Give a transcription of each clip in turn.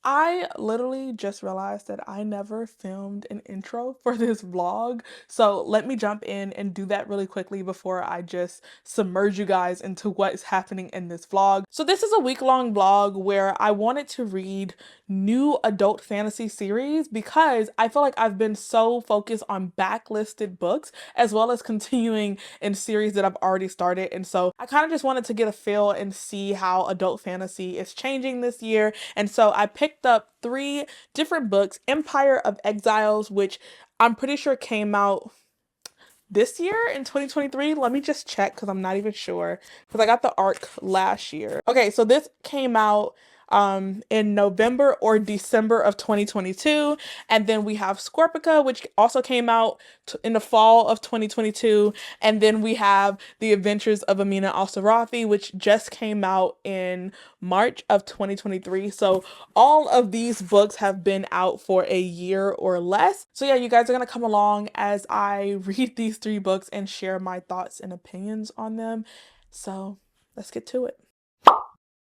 I literally just realized that I never filmed an intro for this vlog. So let me jump in and do that really quickly before I just submerge you guys into what's happening in this vlog. So this is a week-long vlog where I wanted to read new adult fantasy series because I feel like I've been so focused on backlisted books as well as continuing in series that I've already started. And so I kind of just wanted to get a feel and see how adult fantasy is changing this year. And so I picked up three different books. Empire of Exiles, which I'm pretty sure came out this year in 2023. Let me just check because I'm not even sure because I got the arc last year. Okay, so this came out in November or December of 2022, and then we have Scorpica, which also came out in the fall of 2022, and then we have The Adventures of Amina Al-Sarafi, which just came out in March of 2023. So all of these books have been out for a year or less. So yeah, you guys are gonna come along as I read these three books and share my thoughts and opinions on them. So let's get to it.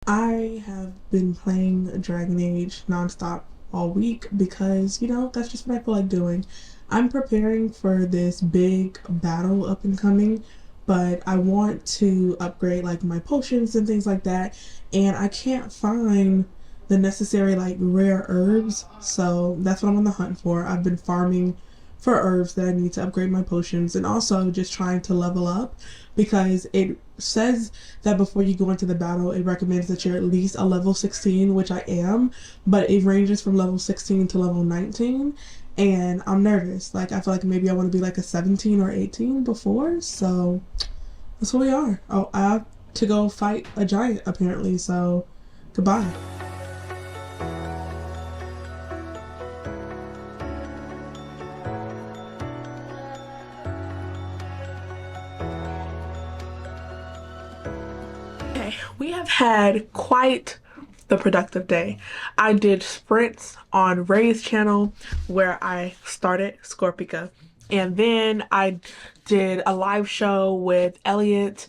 I have been playing Dragon Age nonstop all week because, that's just what I feel like doing. I'm preparing for this big battle up and coming, but I want to upgrade like my potions and things like that, and I can't find the necessary like rare herbs, so that's what I'm on the hunt for. I've been farming for herbs that I need to upgrade my potions, and also just trying to level up because it says that before you go into the battle, it recommends that you're at least a level 16, which I am, but it ranges from level 16 to level 19, and I'm nervous. Like, I feel like maybe I want to be like a 17 or 18 before, so that's where we are. Oh, I have to go fight a giant, apparently, so goodbye. Okay, we have had quite the productive day. I did sprints on Ray's channel where I started Scorpica. And then I did a live show with Elliot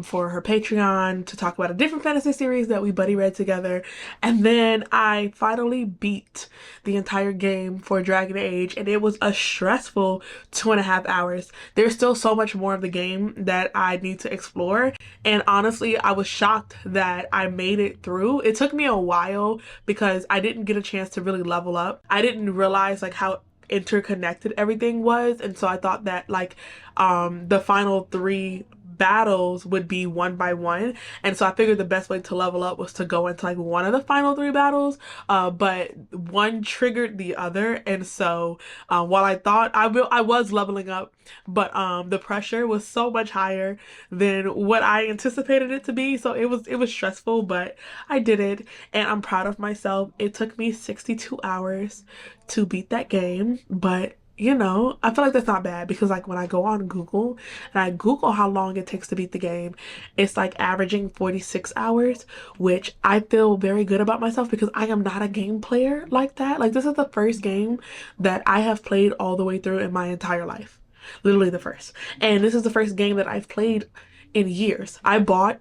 for her Patreon to talk about a different fantasy series that we buddy read together. And then I finally beat the entire game for Dragon Age, and it was a stressful 2.5 hours. There's still so much more of the game that I need to explore. And honestly, I was shocked that I made it through. It took me a while because I didn't get a chance to really level up. I didn't realize like how interconnected everything was, and so I thought that like the final three battles would be one by one, and so I figured the best way to level up was to go into like one of the final three battles, but one triggered the other, and so while I thought I was leveling up, but the pressure was so much higher than what I anticipated it to be, so it was stressful, but I did it, and I'm proud of myself. It took me 62 hours to beat that game, but I feel like that's not bad because like when I go on Google and I Google how long it takes to beat the game, it's like averaging 46 hours, which I feel very good about myself because I am not a game player like that. Like, this is the first game that I have played all the way through in my entire life. Literally the first. And this is the first game that I've played in years. I bought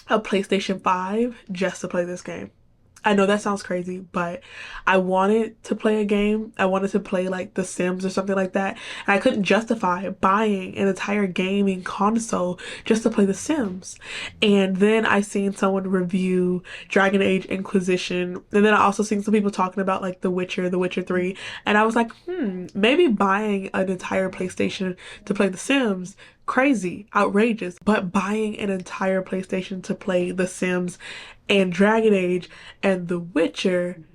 a PlayStation 5 just to play this game. I know that sounds crazy, but I wanted to play a game. I wanted to play like The Sims or something like that. And I couldn't justify buying an entire gaming console just to play The Sims. And then I seen someone review Dragon Age Inquisition. And then I also seen some people talking about like The Witcher 3. And I was like, maybe buying an entire PlayStation to play The Sims, crazy, outrageous. But buying an entire PlayStation to play The Sims and Dragon Age and The Witcher,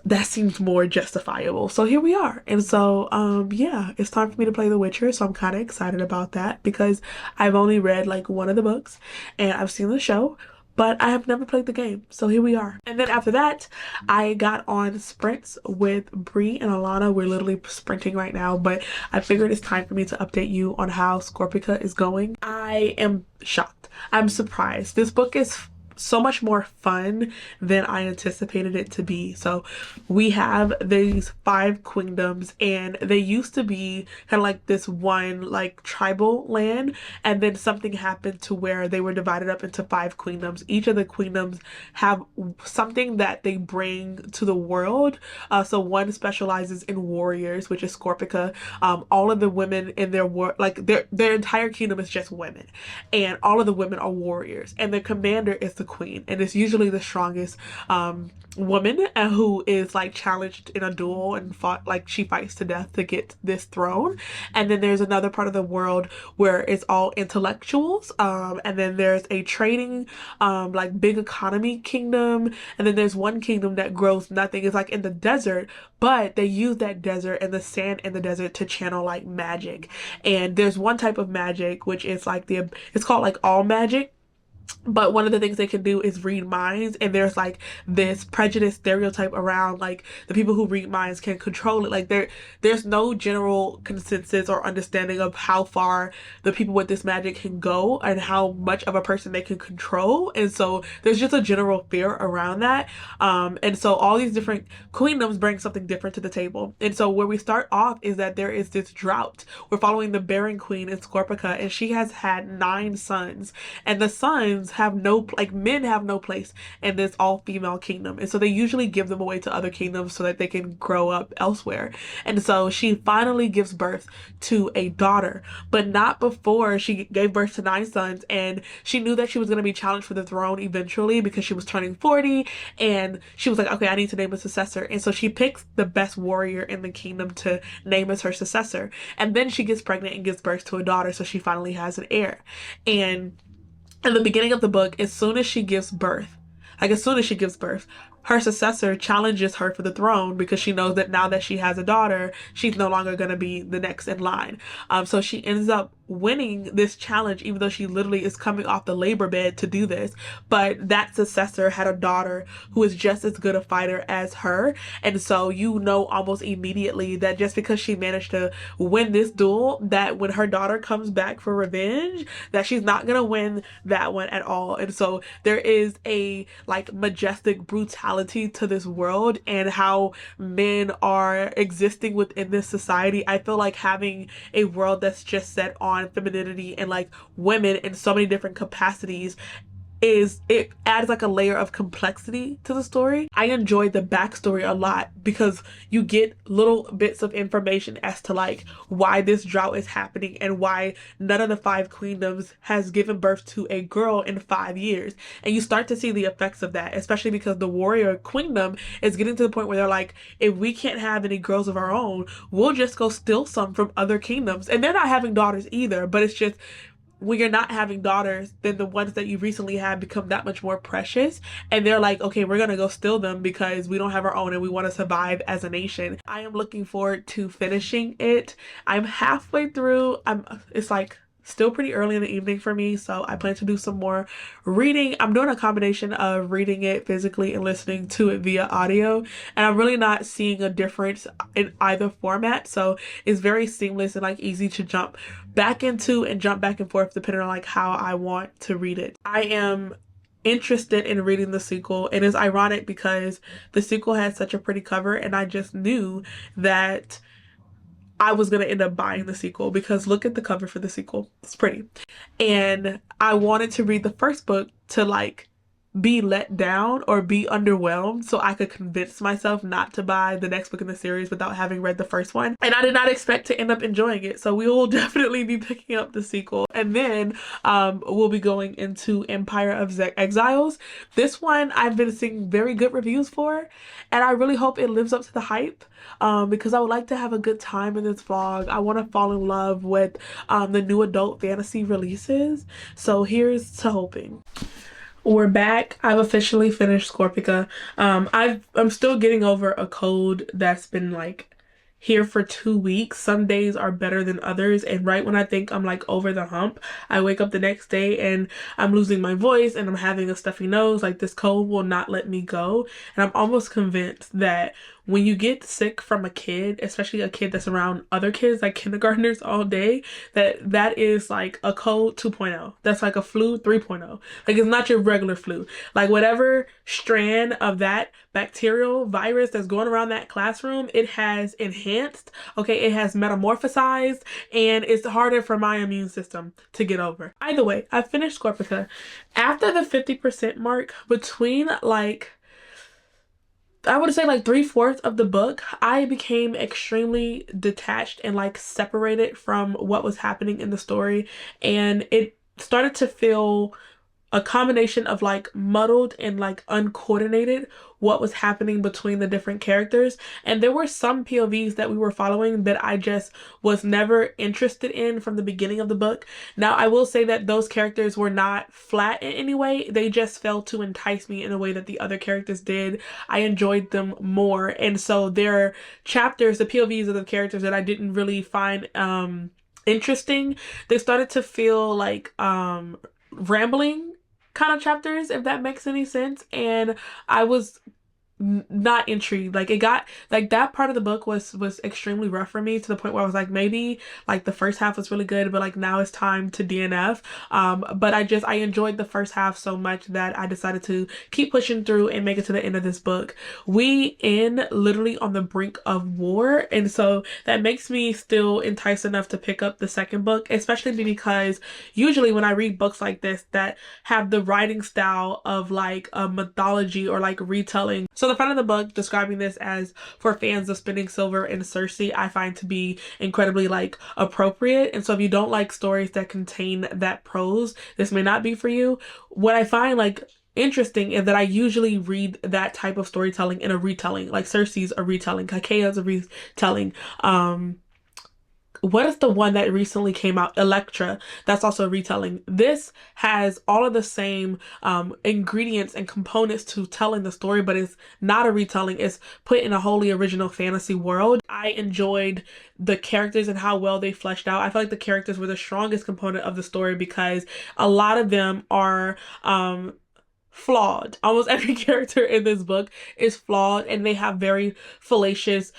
that seems more justifiable. So here we are. And so yeah, it's time for me to play The Witcher, so I'm kind of excited about that because I've only read like one of the books and I've seen the show, but I have never played the game. So here we are. And then after that, I got on sprints with Bree and Alana. We're literally sprinting right now, but I figured it's time for me to update you on how Scorpica is going. I am shocked. I'm surprised. This book is so much more fun than I anticipated it to be. So we have these 5 queendoms, and they used to be kind of like this one like tribal land, and then something happened to where they were divided up into 5 queendoms. Each of the queendoms have something that they bring to the world. So one specializes in warriors, which is Scorpica. All of the women in their like their entire kingdom is just women, and all of the women are warriors, and the commander is the queen, and it's usually the strongest woman who is like challenged in a duel and fought, like she fights to death to get this throne. And then there's another part of the world where it's all intellectuals, and then there's a trading like big economy kingdom, and then there's one kingdom that grows nothing. It's like in the desert, but they use that desert and the sand in the desert to channel like magic. And there's one type of magic which is like it's called like all magic, but one of the things they can do is read minds, and there's like this prejudice stereotype around like the people who read minds can control it. Like there's no general consensus or understanding of how far the people with this magic can go and how much of a person they can control, and so there's just a general fear around that. And so all these different queendoms bring something different to the table. And so where we start off is that there is this drought. We're following the Barren Queen in Scorpica, and she has had 9 sons, and the sons have no, like men have no place in this all-female kingdom, and so they usually give them away to other kingdoms so that they can grow up elsewhere. And so she finally gives birth to a daughter, but not before she gave birth to 9 sons, and she knew that she was going to be challenged for the throne eventually because she was turning 40, and she was like, okay, I need to name a successor. And so she picks the best warrior in the kingdom to name as her successor, and then she gets pregnant and gives birth to a daughter, so she finally has an heir. And in the beginning of the book, as soon as she gives birth, her successor challenges her for the throne because she knows that now that she has a daughter, she's no longer going to be the next in line. So she ends up winning this challenge, even though she literally is coming off the labor bed to do this. But that successor had a daughter who is just as good a fighter as her. And so you know almost immediately that just because she managed to win this duel, that when her daughter comes back for revenge, that she's not going to win that one at all. And so there is a like majestic brutality to this world and how men are existing within this society. I feel like having a world that's just set on femininity and like women in so many different capacities it adds like a layer of complexity to the story. I enjoyed the backstory a lot because you get little bits of information as to like why this drought is happening and why none of the 5 queendoms has given birth to a girl in 5 years. And you start to see the effects of that, especially because the warrior queendom is getting to the point where they're like, if we can't have any girls of our own, we'll just go steal some from other kingdoms. And they're not having daughters either, but it's just when you're not having daughters, then the ones that you recently had become that much more precious. And they're like, okay, we're going to go steal them because we don't have our own and we want to survive as a nation. I am looking forward to finishing it. I'm halfway through. It's like still pretty early in the evening for me, so I plan to do some more reading. I'm doing a combination of reading it physically and listening to it via audio, and I'm really not seeing a difference in either format, so it's very seamless and like easy to jump back into and jump back and forth depending on like how I want to read it. I am interested in reading the sequel, and it's ironic because the sequel had such a pretty cover, and I just knew that I was going to end up buying the sequel because look at the cover for the sequel. It's pretty. And I wanted to read the first book to like be let down or be underwhelmed so I could convince myself not to buy the next book in the series without having read the first one. And I did not expect to end up enjoying it. So we will definitely be picking up the sequel. And then we'll be going into Empire of Exiles. This one I've been seeing very good reviews for, and I really hope it lives up to the hype because I would like to have a good time in this vlog. I want to fall in love with the new adult fantasy releases. So here's to hoping. We're back. I've officially finished Scorpica. I'm still getting over a cold that's been like here for 2 weeks. Some days are better than others, and right when I think I'm like over the hump, I wake up the next day and I'm losing my voice and I'm having a stuffy nose. Like this cold will not let me go, and I'm almost convinced that when you get sick from a kid, especially a kid that's around other kids, like kindergartners all day, that is like a cold 2.0. That's like a flu 3.0. Like it's not your regular flu. Like whatever strand of that bacterial virus that's going around that classroom, it has enhanced, okay, it has metamorphosized, and it's harder for my immune system to get over. Either way, I finished Scorpica. After the 50% mark, between like I would say like 3/4 of the book, I became extremely detached and like separated from what was happening in the story, and it started to feel a combination of like muddled and like uncoordinated what was happening between the different characters. And there were some POVs that we were following that I just was never interested in from the beginning of the book. Now, I will say that those characters were not flat in any way. They just failed to entice me in a way that the other characters did. I enjoyed them more. And so there are chapters, the POVs of the characters that I didn't really find interesting. They started to feel like rambling kind of chapters, if that makes any sense. And I was not intrigued. Like it got like that part of the book was extremely rough for me, to the point where I was like, maybe like the first half was really good, but like now it's time to DNF. But I enjoyed the first half so much that I decided to keep pushing through and make it to the end of this book. We end literally on the brink of war, and so that makes me still enticed enough to pick up the second book, especially because usually when I read books like this that have the writing style of like a mythology or like retelling. So the front of the book describing this as for fans of Spinning Silver and Cersei, I find to be incredibly like appropriate. And so if you don't like stories that contain that prose, this may not be for you. What I find like interesting is that I usually read that type of storytelling in a retelling. Like Cersei's a retelling, Kakea's a retelling. What is the one that recently came out? Electra. That's also a retelling. This has all of the same ingredients and components to telling the story, but it's not a retelling. It's put in a wholly original fantasy world. I enjoyed the characters and how well they fleshed out. I feel like the characters were the strongest component of the story because a lot of them are flawed. Almost every character in this book is flawed, and they have very fallacious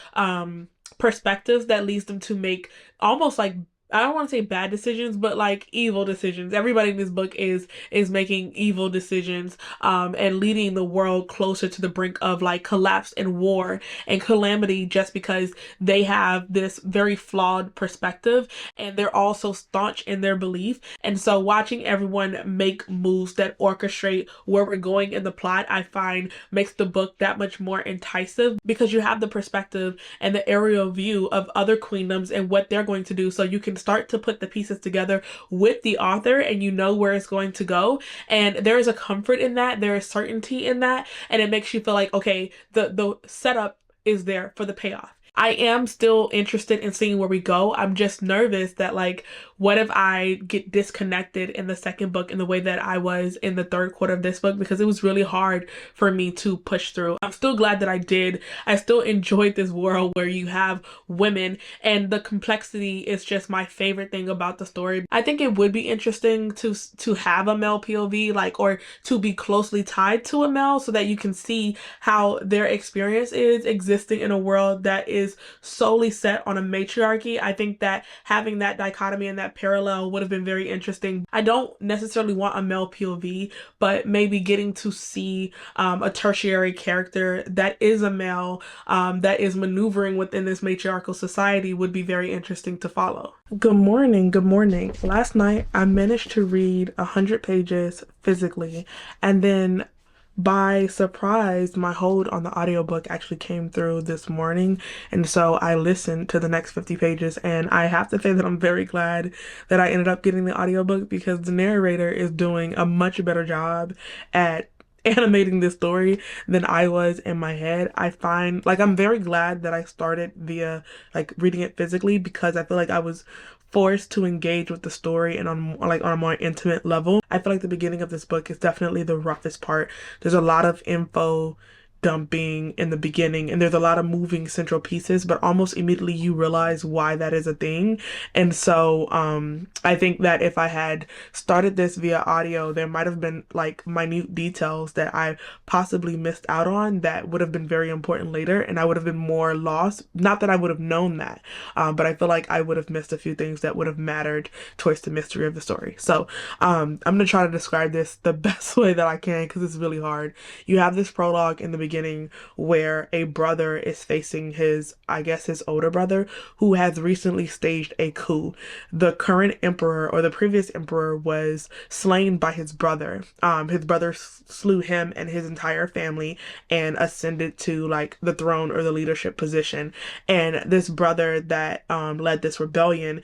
perspectives that leads them to make almost like, I don't want to say bad decisions, but like evil decisions. Everybody in this book is making evil decisions and leading the world closer to the brink of like collapse and war and calamity, just because they have this very flawed perspective and they're also staunch in their belief. And so watching everyone make moves that orchestrate where we're going in the plot, I find makes the book that much more enticing, because you have the perspective and the aerial view of other queendoms and what they're going to do, so you can start to put the pieces together with the author and you know where it's going to go. And there is a comfort in that, there is certainty in that, and it makes you feel like, okay, the setup is there for the payoff. I am still interested in seeing where we go. I'm just nervous that like, what if I get disconnected in the second book in the way that I was in the third quarter of this book, because it was really hard for me to push through. I'm still glad that I did. I still enjoyed this world where you have women, and the complexity is just my favorite thing about the story. I think it would be interesting to have a male POV, like, or to be closely tied to a male, so that you can see how their experience is existing in a world that is solely set on a matriarchy. I think that having that dichotomy and that parallel would have been very interesting. I don't necessarily want a male POV, but maybe getting to see a tertiary character that is a male that is maneuvering within this matriarchal society would be very interesting to follow. Good morning, good morning. Last night I managed to read 100 pages physically, and then by surprise, my hold on the audiobook actually came through this morning, and so I listened to the next 50 pages, and I have to say that I'm very glad that I ended up getting the audiobook, because the narrator is doing a much better job at animating this story than I was in my head. I find like I'm very glad that I started via like reading it physically, because I feel like I was forced to engage with the story and on a more intimate level. I feel like the beginning of this book is definitely the roughest part. There's a lot of info dumping in the beginning, and there's a lot of moving central pieces, but almost immediately you realize why that is a thing. And so I think that if I had started this via audio, there might have been like minute details that I possibly missed out on that would have been very important later, and I would have been more lost. Not that I would have known that, but I feel like I would have missed a few things that would have mattered towards the mystery of the story. So I'm gonna try to describe this the best way that I can because it's really hard. You have this prologue in the beginning where a brother is facing his, I guess, his older brother who has recently staged a coup. The current emperor, or the previous emperor, was slain by his brother. His brother slew him and his entire family and ascended to like the throne or the leadership position. And this brother that led this rebellion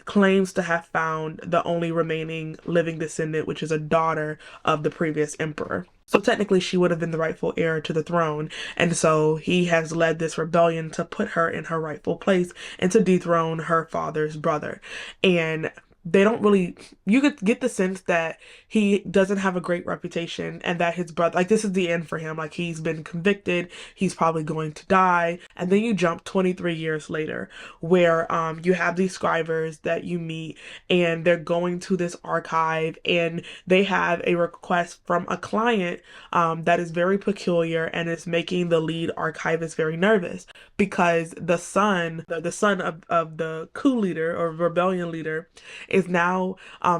claims to have found the only remaining living descendant, which is a daughter of the previous emperor. So technically she would have been the rightful heir to the throne. And so he has led this rebellion to put her in her rightful place and to dethrone her father's brother. And they don't really, you could get the sense that he doesn't have a great reputation and that his brother, like, this is the end for him. Like, he's been convicted, he's probably going to die. And then you jump 23 years later where you have these scribers that you meet, and they're going to this archive, and they have a request from a client that is very peculiar and is making the lead archivist very nervous, because the son of the coup leader or rebellion leader is now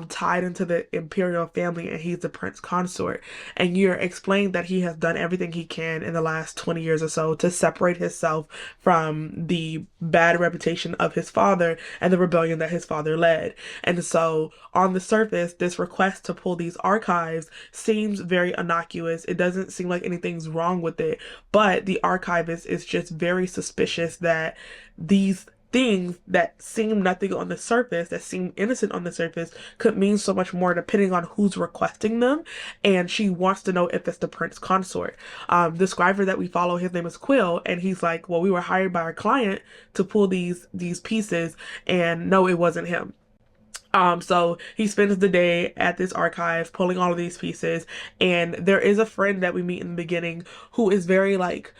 tied into the imperial family, and he's the prince consort. And you're explained that he has done everything he can in the last 20 years or so to separate himself from the bad reputation of his father and the rebellion that his father led. And so on the surface, this request to pull these archives seems very innocuous. It doesn't seem like anything's wrong with it, but the archivist is just very suspicious that these things that seem nothing on the surface, that seem innocent on the surface, could mean so much more depending on who's requesting them. And she wants to know if it's the prince consort. The scriber that we follow, his name is Quill, and he's like, well, we were hired by our client to pull these pieces, and no, it wasn't him. So he spends the day at this archive pulling all of these pieces, and there is a friend that we meet in the beginning who is very like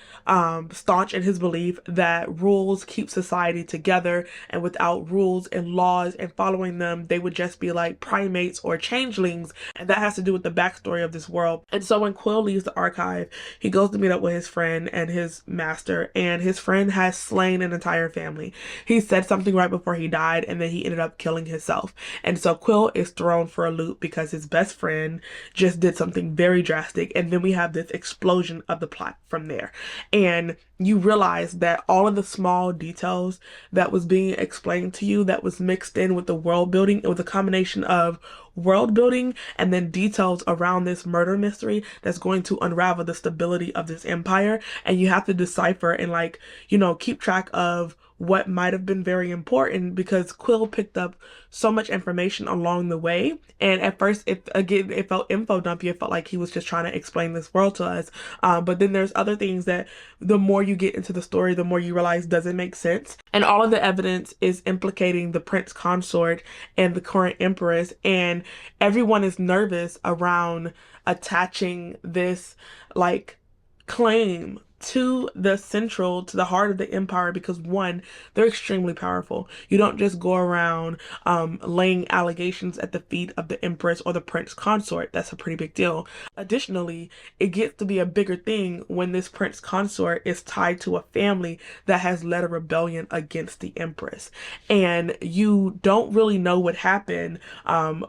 staunch in his belief that rules keep society together, and without rules and laws and following them, they would just be like primates or changelings, and that has to do with the backstory of this world. And so when Quill leaves the archive, he goes to meet up with his friend and his master, and his friend has slain an entire family. He said something right before he died, and then he ended up killing himself. And so Quill is thrown for a loop because his best friend just did something very drastic. And then we have this explosion of the plot from there. And you realize that all of the small details that was being explained to you, that was mixed in with the world building, it was a combination of world building and then details around this murder mystery that's going to unravel the stability of this empire. And you have to decipher and, like, you know, keep track of what might have been very important, because Quill picked up so much information along the way. And at first, it felt info dumpy. It felt like he was just trying to explain this world to us. But then there's other things that the more you get into the story, the more you realize doesn't make sense. And all of the evidence is implicating the prince consort and the current empress. And everyone is nervous around attaching this, like, claim to the heart of the empire, because one, they're extremely powerful. You don't just go around laying allegations at the feet of the empress or the prince consort. That's a pretty big deal. Additionally, it gets to be a bigger thing when this prince consort is tied to a family that has led a rebellion against the empress, and you don't really know what happened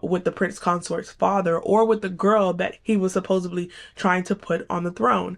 with the prince consort's father or with the girl that he was supposedly trying to put on the throne.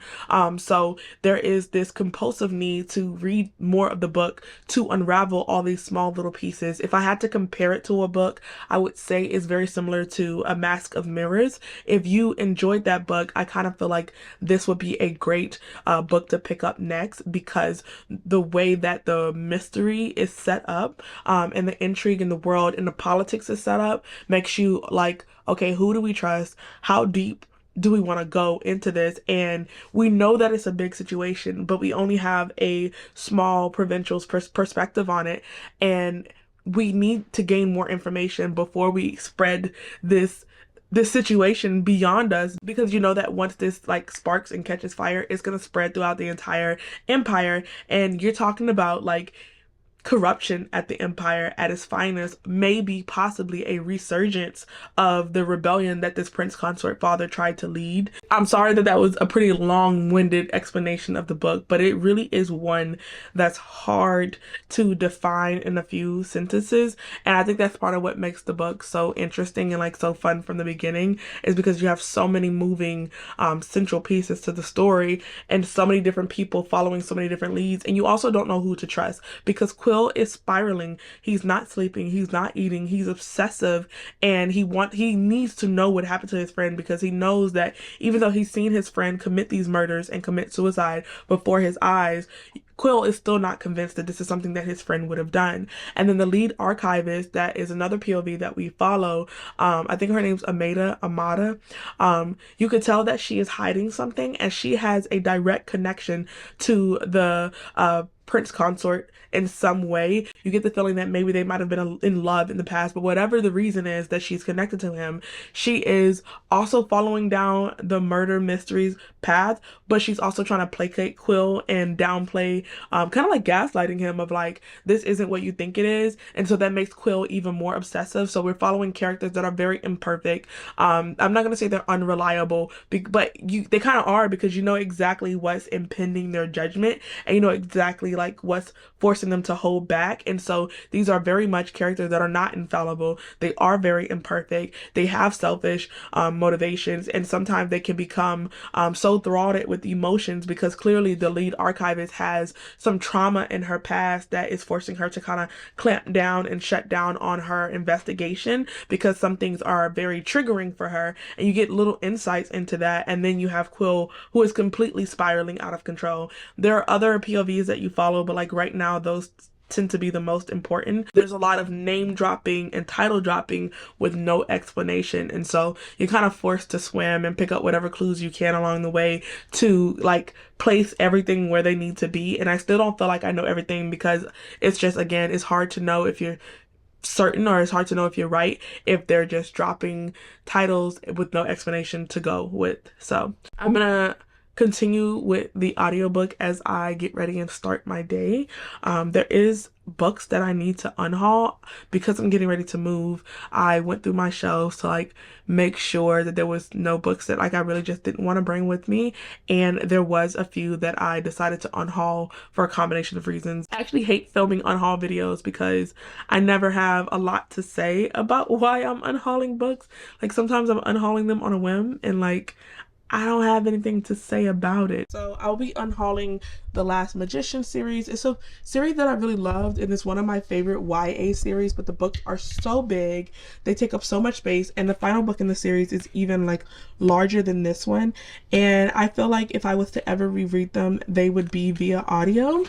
So there is this compulsive need to read more of the book to unravel all these small little pieces. If I had to compare it to a book, I would say it's very similar to A Mask of Mirrors. If you enjoyed that book, I kind of feel like this would be a great book to pick up next, because the way that the mystery is set up and the intrigue in the world and the politics is set up makes you like, okay, who do we trust? How deep do we want to go into this? And we know that it's a big situation, but we only have a small provincial's perspective on it, and we need to gain more information before we spread this this situation beyond us, because you know that once this like sparks and catches fire, it's gonna spread throughout the entire empire. And you're talking about like corruption at the empire at its finest, maybe possibly a resurgence of the rebellion that this prince consort father tried to lead. I'm sorry that that was a pretty long-winded explanation of the book, but it really is one that's hard to define in a few sentences. And I think that's part of what makes the book so interesting and like so fun from the beginning, is because you have so many moving central pieces to the story and so many different people following so many different leads, and you also don't know who to trust because Quill is spiraling. He's not sleeping, he's not eating, he's obsessive, and he needs to know what happened to his friend, because he knows that even though he's seen his friend commit these murders and commit suicide before his eyes, Quill is still not convinced that this is something that his friend would have done. And then the lead archivist, that is another POV that we follow, I think her name's Amada. You could tell that she is hiding something, and she has a direct connection to the prince consort in some way. You get the feeling that maybe they might have been in love in the past, but whatever the reason is that she's connected to him, she is also following down the murder mysteries path, but she's also trying to placate Quill and downplay, kind of like gaslighting him of like, this isn't what you think it is. And so that makes Quill even more obsessive. So we're following characters that are very imperfect. I'm not going to say they're unreliable, but they kind of are, because you know exactly what's impending their judgment, and you know exactly like what's forcing them to hold back. And so these are very much characters that are not infallible. They are very imperfect. They have selfish motivations, and sometimes they can become so throttled with emotions, because clearly the lead archivist has some trauma in her past that is forcing her to kind of clamp down and shut down on her investigation, because some things are very triggering for her, and you get little insights into that. And then you have Quill, who is completely spiraling out of control. There are other POVs that you follow, but like right now those tend to be the most important. There's a lot of name dropping and title dropping with no explanation, and so you're kind of forced to swim and pick up whatever clues you can along the way to like place everything where they need to be. And I still don't feel like I know everything, because it's just, again, it's hard to know if you're certain, or it's hard to know if you're right, if they're just dropping titles with no explanation to go with. So I'm gonna continue with the audiobook as I get ready and start my day. There is books that I need to unhaul because I'm getting ready to move. I went through my shelves to like make sure that there was no books that like I really just didn't want to bring with me, and there was a few that I decided to unhaul for a combination of reasons. I actually hate filming unhaul videos because I never have a lot to say about why I'm unhauling books. Like sometimes I'm unhauling them on a whim, and like I don't have anything to say about it. So I'll be unhauling The Last Magician series. It's a series that I really loved, and it's one of my favorite YA series, but the books are so big, they take up so much space, and the final book in the series is even like larger than this one. And I feel like if I was to ever reread them, they would be via audio.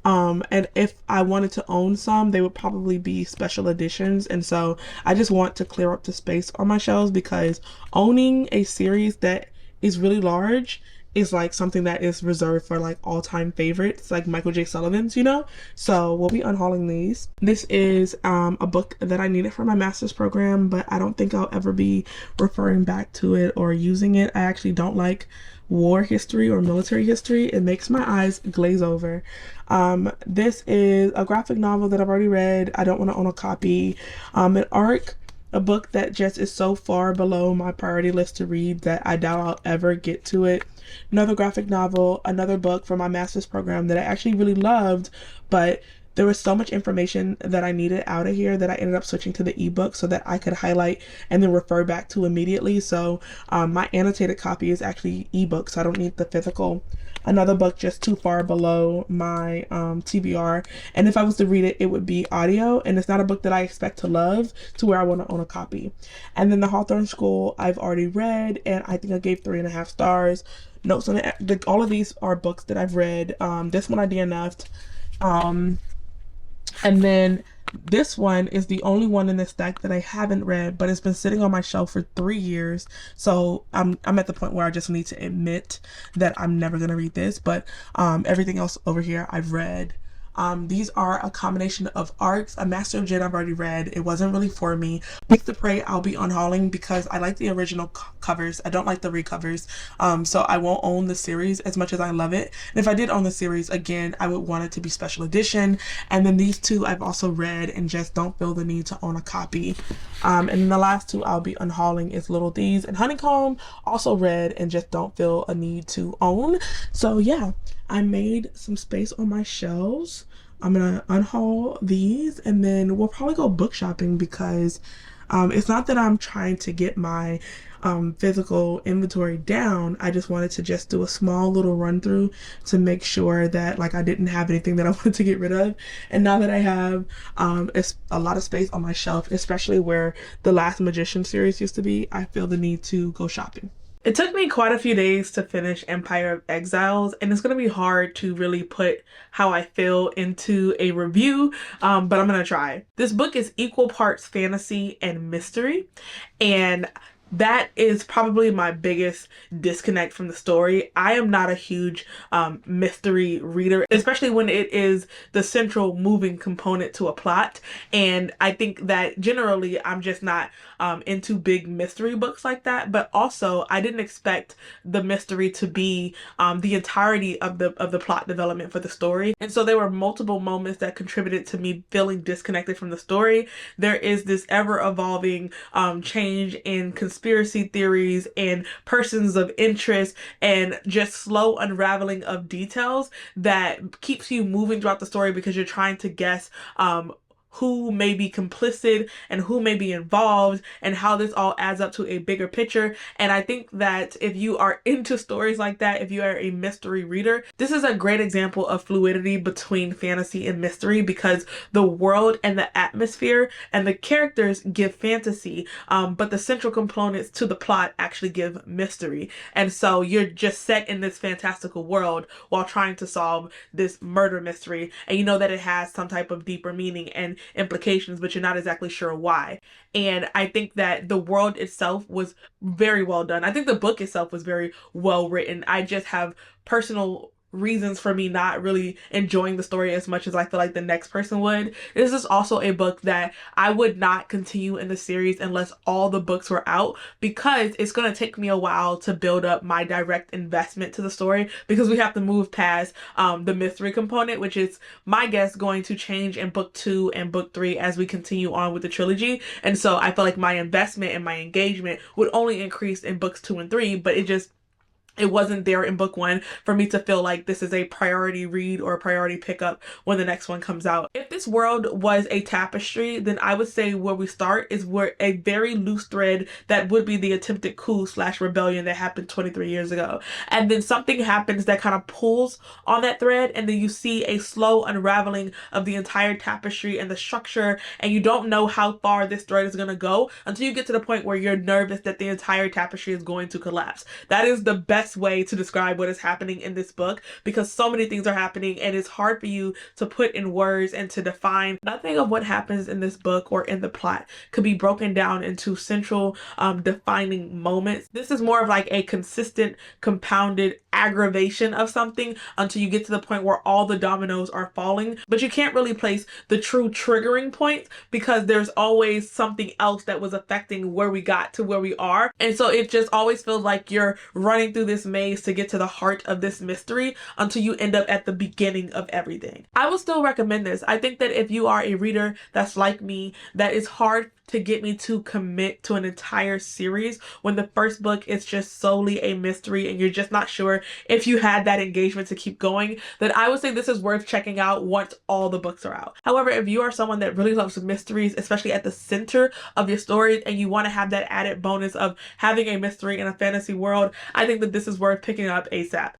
And if I wanted to own some, they would probably be special editions. And so I just want to clear up the space on my shelves, because owning a series that is really large is like something that is reserved for like all-time favorites, like Michael J. Sullivan's, you know? So we'll be unhauling these. This is a book that I needed for my master's program, but I don't think I'll ever be referring back to it or using it. I actually don't like war history or military history. It makes my eyes glaze over. This is a graphic novel that I've already read. I don't want to own a copy. An arc, a book that just is so far below my priority list to read that I doubt I'll ever get to it. Another graphic novel, another book for my master's program that I actually really loved, but there was so much information that I needed out of here that I ended up switching to the ebook so that I could highlight and then refer back to immediately. So my annotated copy is actually ebook, so I don't need the physical. Another book just too far below my TBR, and if I was to read it, it would be audio, and it's not a book that I expect to love to where I want to own a copy. And then The Hawthorne School I've already read, and I think I gave 3.5 stars. Notes on it. All of these are books that I've read. This one I DNF'd. And then this one is the only one in this stack that I haven't read, but it's been sitting on my shelf for 3 years. So I'm at the point where I just need to admit that I'm never gonna read this. But everything else over here I've read. These are a combination of arcs. A Master of Jin I've already read. It wasn't really for me. Beneath the Prey I'll be unhauling because I like the original covers. I don't like the recovers. So I won't own the series as much as I love it. And if I did own the series, again, I would want it to be special edition. And then these two I've also read and just don't feel the need to own a copy. And then the last two I'll be unhauling is Little Thieves and Honeycomb, also read and just don't feel a need to own. So yeah, I made some space on my shelves. I'm gonna unhaul these and then we'll probably go book shopping because it's not that I'm trying to get my physical inventory down. I just wanted to just do a small little run through to make sure that like I didn't have anything that I wanted to get rid of. And now that I have it's a lot of space on my shelf, especially where the Last Magician series used to be, I feel the need to go shopping. It took me quite a few days to finish Empire of Exiles, and it's going to be hard to really put how I feel into a review, but I'm going to try. This book is equal parts fantasy and mystery, and that is probably my biggest disconnect from the story. I am not a huge mystery reader, especially when it is the central moving component to a plot. And I think that generally I'm just not into big mystery books like that. But also, I didn't expect the mystery to be the entirety of the plot development for the story. And so there were multiple moments that contributed to me feeling disconnected from the story. There is this ever evolving change in conspiracy theories and persons of interest and just slow unraveling of details that keeps you moving throughout the story because you're trying to guess who may be complicit and who may be involved and how this all adds up to a bigger picture. And I think that if you are into stories like that, if you are a mystery reader, this is a great example of fluidity between fantasy and mystery because the world and the atmosphere and the characters give fantasy, but the central components to the plot actually give mystery. And so you're just set in this fantastical world while trying to solve this murder mystery, and you know that it has some type of deeper meaning and implications, but you're not exactly sure why. And I think that the world itself was very well done. I think the book itself was very well written. I just have personal reasons for me not really enjoying the story as much as I feel like the next person would. This is also a book that I would not continue in the series unless all the books were out because it's going to take me a while to build up my direct investment to the story because we have to move past the mystery component, which is my guess going to change in book 2 and book 3 as we continue on with the trilogy. And so I feel like my investment and my engagement would only increase in books 2 and 3, but it wasn't there in book 1 for me to feel like this is a priority read or a priority pickup when the next one comes out. If this world was a tapestry, then I would say where we start is where a very loose thread that would be the attempted coup/rebellion that happened 23 years ago. And then something happens that kind of pulls on that thread, and then you see a slow unraveling of the entire tapestry and the structure, and you don't know how far this thread is going to go until you get to the point where you're nervous that the entire tapestry is going to collapse. That is the best way to describe what is happening in this book because so many things are happening and it's hard for you to put in words and to define. Nothing of what happens in this book or in the plot could be broken down into central defining moments. This is more of like a consistent compounded aggravation of something until you get to the point where all the dominoes are falling, but you can't really place the true triggering points because there's always something else that was affecting where we got to where we are. And so it just always feels like you're running through this maze to get to the heart of this mystery until you end up at the beginning of everything. I would still recommend this. I think that if you are a reader that's like me, that it's hard to get me to commit to an entire series when the first book is just solely a mystery and you're just not sure if you had that engagement to keep going, then I would say this is worth checking out once all the books are out. However, if you are someone that really loves mysteries, especially at the center of your stories, and you want to have that added bonus of having a mystery in a fantasy world, I think that this is worth picking up ASAP.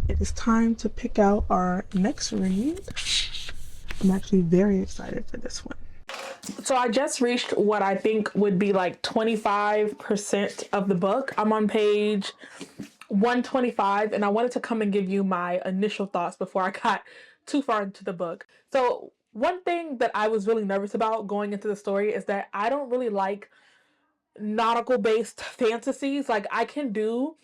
It is time to pick out our next read. I'm actually very excited for this one. So I just reached what I think would be like 25% of the book. I'm on page 125 and I wanted to come and give you my initial thoughts before I got too far into the book. So one thing that I was really nervous about going into the story is that I don't really like nautical based fantasies. Like I can do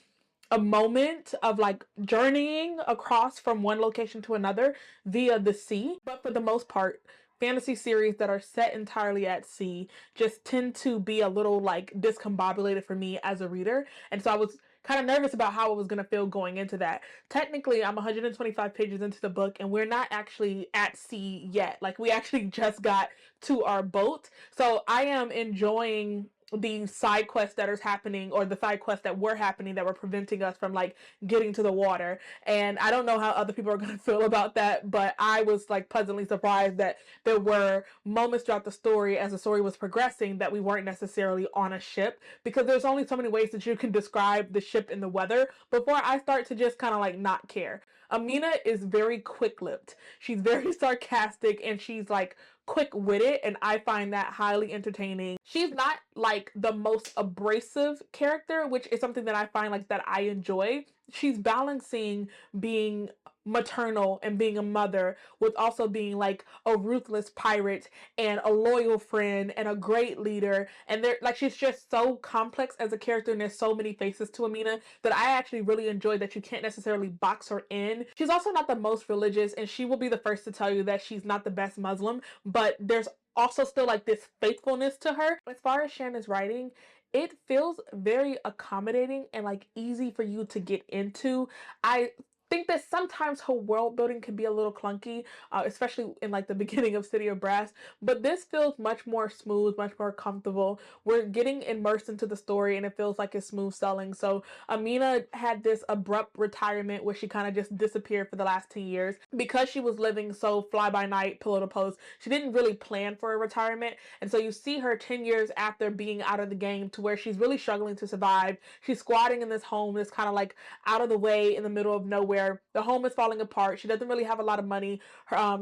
a moment of like journeying across from one location to another via the sea. But for the most part, fantasy series that are set entirely at sea just tend to be a little like discombobulated for me as a reader. And so I was kind of nervous about how I was going to feel going into that. Technically, I'm 125 pages into the book and we're not actually at sea yet. Like we actually just got to our boat. So I am enjoying the side quests that are happening, or the side quests that were happening that were preventing us from like getting to the water. And I don't know how other people are going to feel about that, but I was like pleasantly surprised that there were moments throughout the story as the story was progressing that we weren't necessarily on a ship, because there's only so many ways that you can describe the ship and the weather before I start to just kind of like not care. Amina is very quick-lipped. She's very sarcastic and she's like quick-witted, and I find that highly entertaining. She's not like the most abrasive character, which is something that I find like that I enjoy. She's balancing being maternal and being a mother with also being like a ruthless pirate and a loyal friend and a great leader. And they're like, she's just so complex as a character, and there's so many faces to Amina that I actually really enjoy that you can't necessarily box her in. She's also not the most religious, and she will be the first to tell you that she's not the best Muslim, but there's also still like this faithfulness to her. As far as Shanna's writing, it feels very accommodating and like easy for you to get into. I think that sometimes her world building can be a little clunky, especially in like the beginning of City of Brass, but this feels much more smooth, much more comfortable. We're getting immersed into the story and it feels like it's smooth sailing. So Amina had this abrupt retirement where she kind of just disappeared for the last 10 years because she was living so fly by night, pillow to post. She didn't really plan for a retirement, and so you see her 10 years after being out of the game to where she's really struggling to survive. She's squatting in this home that's kind of like out of the way in the middle of nowhere. The home is falling apart. She doesn't really have a lot of money.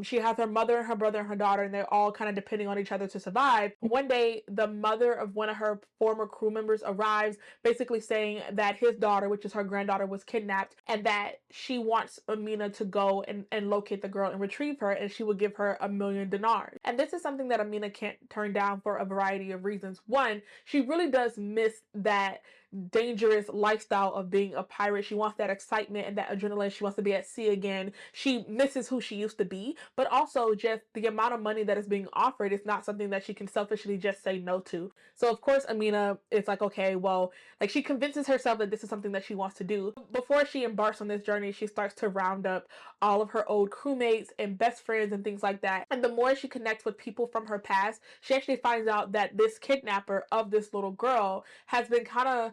She has her mother, her brother, and her daughter, and they're all kind of depending on each other to survive. One day, the mother of one of her former crew members arrives, basically saying that his daughter, which is her granddaughter, was kidnapped, and that she wants Amina to go and locate the girl and retrieve her, and she will give her $1 million dinars. And this is something that Amina can't turn down for a variety of reasons. One, she really does miss that dangerous lifestyle of being a pirate. She wants that excitement and that adrenaline. She wants to be at sea again. She misses who she used to be, but also just the amount of money that is being offered is not something that she can selfishly just say no to. So of course Amina is like, okay, well, like she convinces herself that this is something that she wants to do. Before she embarks on this journey, she starts to round up all of her old crewmates and best friends and things like that. And the more she connects with people from her past, she actually finds out that this kidnapper of this little girl has been kind of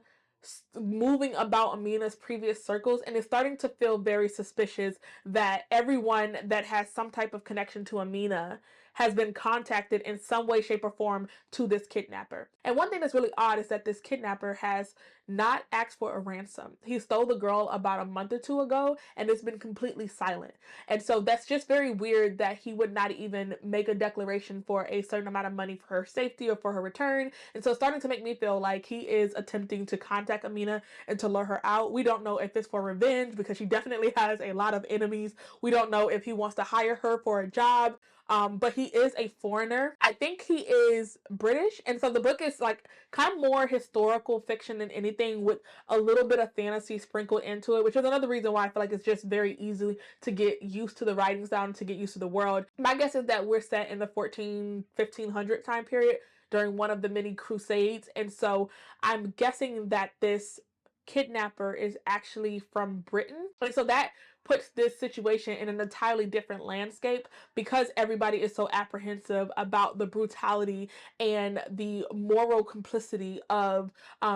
moving about Amina's previous circles, and is starting to feel very suspicious that everyone that has some type of connection to Amina has been contacted in some way, shape, or form to this kidnapper. And one thing that's really odd is that this kidnapper has not asked for a ransom. He stole the girl about a month or two ago and it's been completely silent. And so that's just very weird that he would not even make a declaration for a certain amount of money for her safety or for her return. And so it's starting to make me feel like he is attempting to contact Amina and to lure her out. We don't know if it's for revenge because she definitely has a lot of enemies. We don't know if he wants to hire her for a job. But he is a foreigner. I think he is British, and so the book is like kind of more historical fiction than anything, with a little bit of fantasy sprinkled into it, which is another reason why I feel like it's just very easy to get used to the writing style and to get used to the world. My guess is that we're set in the 1500 time period during one of the many crusades, and so I'm guessing that this kidnapper is actually from Britain. And so that puts this situation in an entirely different landscape because everybody is so apprehensive about the brutality and the moral complicity of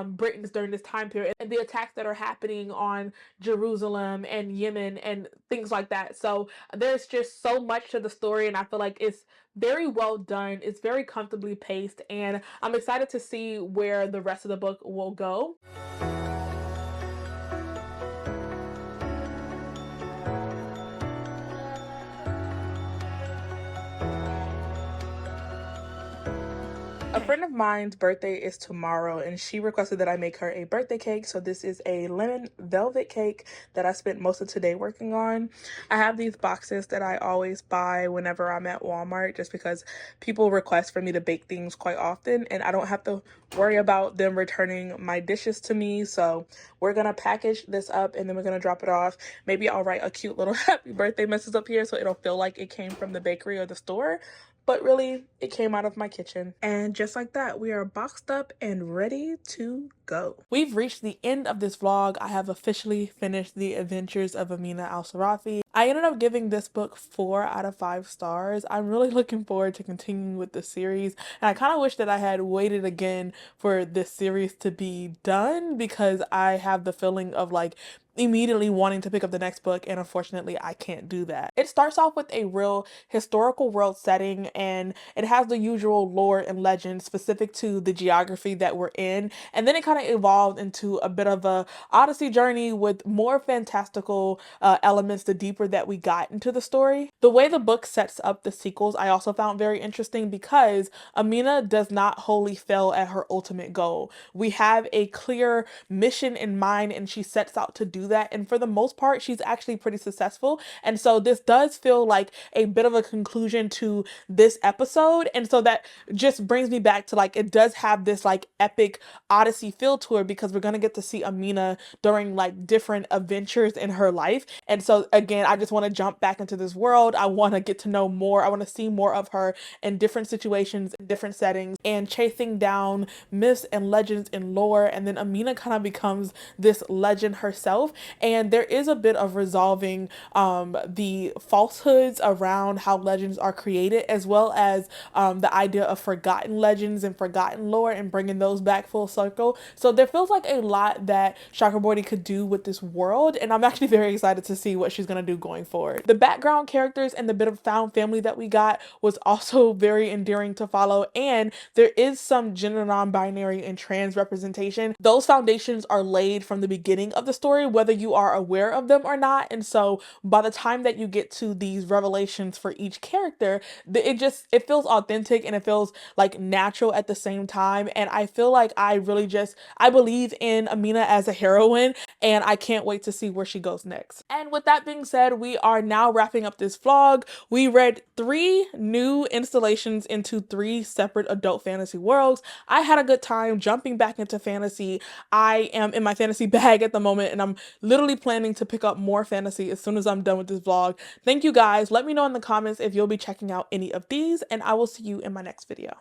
Britons during this time period and the attacks that are happening on Jerusalem and Yemen and things like that. So there's just so much to the story, and I feel like it's very well done. It's very comfortably paced, and I'm excited to see where the rest of the book will go. A friend of mine's birthday is tomorrow, and she requested that I make her a birthday cake. So this is a lemon velvet cake that I spent most of today working on. I have these boxes that I always buy whenever I'm at Walmart, just because people request for me to bake things quite often, and I don't have to worry about them returning my dishes to me. So we're gonna package this up and then we're gonna drop it off. Maybe I'll write a cute little happy birthday message up here so it'll feel like it came from the bakery or the store, but really it came out of my kitchen. And just like that, we are boxed up and ready to go. We've reached the end of this vlog. I have officially finished The Adventures of Amina Al-Sarafi. I ended up giving this book 4 out of 5 stars. I'm really looking forward to continuing with the series, and I kind of wish that I had waited again for this series to be done, because I have the feeling of like immediately wanting to pick up the next book, and unfortunately I can't do that. It starts off with a real historical world setting, and it has the usual lore and legend specific to the geography that we're in, and then it kind of evolved into a bit of a odyssey journey with more fantastical elements the deeper that we got into the story. The way the book sets up the sequels I also found very interesting, because Amina does not wholly fail at her ultimate goal. We have a clear mission in mind and she sets out to do that, and for the most part she's actually pretty successful, and so this does feel like a bit of a conclusion to this episode, and so that just brings me back to like it does have this like epic odyssey feel to her, because we're gonna get to see Amina during like different adventures in her life. And so again, I just want to jump back into this world. I want to get to know more. I want to see more of her in different situations, in different settings, and chasing down myths and legends and lore. And then Amina kind of becomes this legend herself, and there is a bit of resolving the falsehoods around how legends are created, as well as the idea of forgotten legends and forgotten lore and bringing those back full circle. So there feels like a lot that Chakraborty could do with this world, and I'm actually very excited to see what she's gonna do going forward. The background characters and the bit of found family that we got was also very endearing to follow, and there is some gender non-binary and trans representation. Those foundations are laid from the beginning of the story, whether you are aware of them or not, and so by the time that you get to these revelations for each character, it feels authentic and it feels like natural at the same time. And I feel like I believe in Amina as a heroine, and I can't wait to see where she goes next. And with that being said, we are now wrapping up this vlog. We read 3 new installations into 3 separate adult fantasy worlds. I had a good time jumping back into fantasy. I am in my fantasy bag at the moment, and I'm literally planning to pick up more fantasy as soon as I'm done with this vlog. Thank you guys. Let me know in the comments if you'll be checking out any of these, and I will see you in my next video.